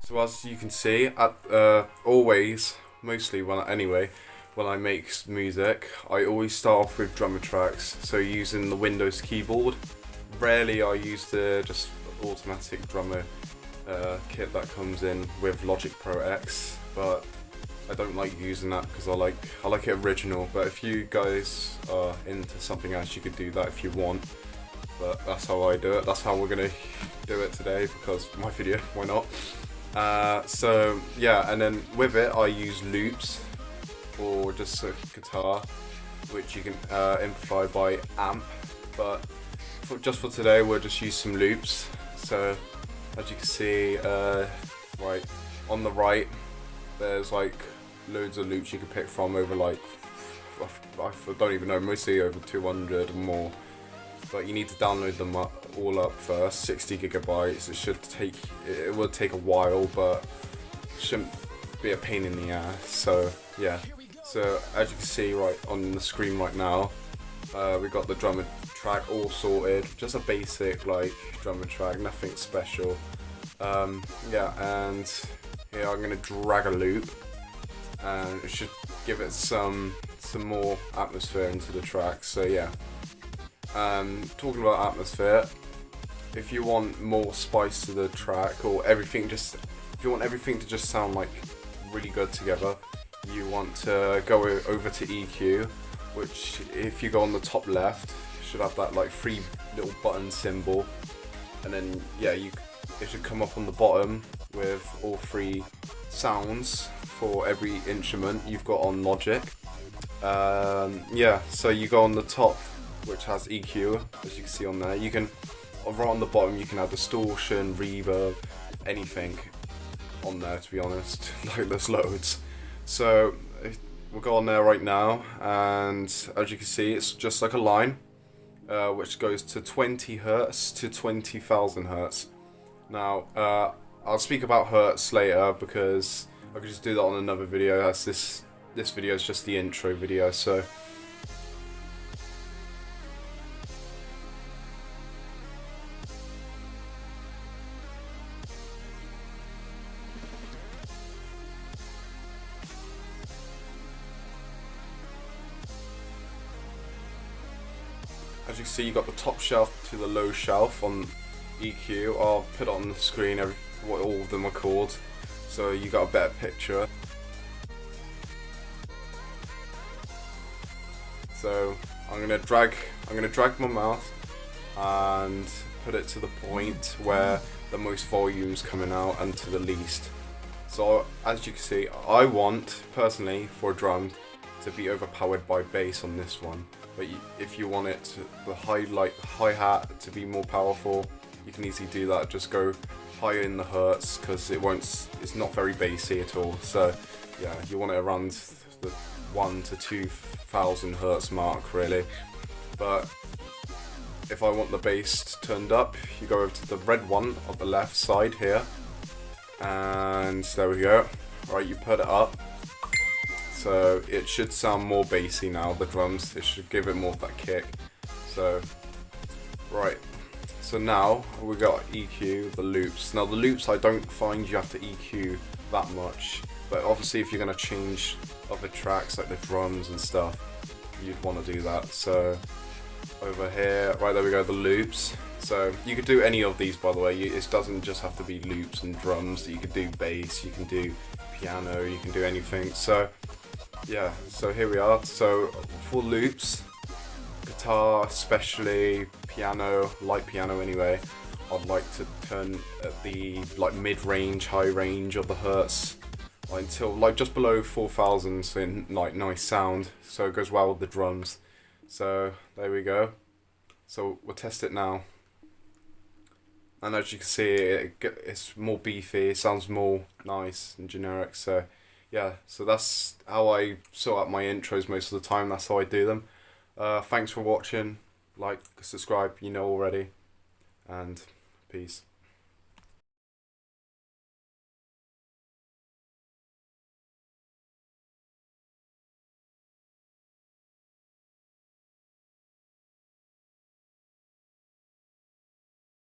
So as you can see, always, mostly when I make music, I always start off with drummer tracks. So using the Windows keyboard. Rarely I use the just automatic drummer kit that comes in with Logic Pro X, but I don't like using that because I like it original. But if you guys are into something else, you could do that if you want. But that's how I do it. That's how we're gonna do it today because my video. Why not? So yeah, and then with it I use loops or just a guitar, which you can amplify by amp. But just for today, we'll just use some loops. So as you can see, right on the right, there's like loads of loops you can pick from over like I don't even know, mostly over 200 or more. But you need to download them all up first. 60 gigabytes. It will take a while, but it shouldn't be a pain in the ass. So yeah. So as you can see right on the screen right now, we got the drummer track all sorted. Just a basic like drummer track, nothing special. Yeah, and here I'm gonna drag a loop, and it should give it some more atmosphere into the track. So yeah. Talking about atmosphere, if you want more spice to the track or if you want everything to just sound like really good together, you want to go over to EQ, which if you go on the top left, should have that like 3 little button symbol, and then yeah, it should come up on the bottom with all 3 sounds for every instrument you've got on Logic. Yeah, so you go on the top, which has EQ, as you can see on there. You can, right on the bottom, you can add distortion, reverb, anything on there, to be honest. Like, there's loads. So we'll go on there right now, and as you can see, it's just like a line, which goes to 20 hertz to 20,000 hertz. Now, I'll speak about hertz later because I could just do that on another video, as this video is just the intro video. So as you can see, you got the top shelf to the low shelf on EQ. I'll put it on the screen what all of them are called, so you got a better picture. So I'm gonna drag my mouse and put it to the point where the most volume's coming out and to the least. So as you can see, I want personally for a drum to be overpowered by bass on this one. But if you want the hi-hat to be more powerful, you can easily do that. Just go higher in the hertz because it's not very bassy at all. So yeah, you want it around the 1 to 2,000 hertz mark really. But if I want the bass turned up, you go over to the red one on the left side here, and there we go. Right, you put it up. So it should sound more bassy now, the drums. It should give it more of that kick. So, right. So now we got EQ, the loops. Now the loops, I don't find you have to EQ that much. But obviously if you're going to change other tracks like the drums and stuff, you'd want to do that. So over here, right there we go, the loops. So you could do any of these, by the way. It doesn't just have to be loops and drums. You could do bass, you can do piano, you can do anything. So yeah, so here we are. So for loops, guitar especially, piano, light piano anyway, I'd like to turn at the like mid-range, high range of the hertz until like just below 4,000, so like nice sound, so it goes well with the drums. So there we go. So we'll test it now, and as you can see, it's more beefy, it sounds more nice and generic. So yeah, so that's how I sort out my intros most of the time. That's how I do them. Thanks for watching. Like, subscribe, you know already, and peace.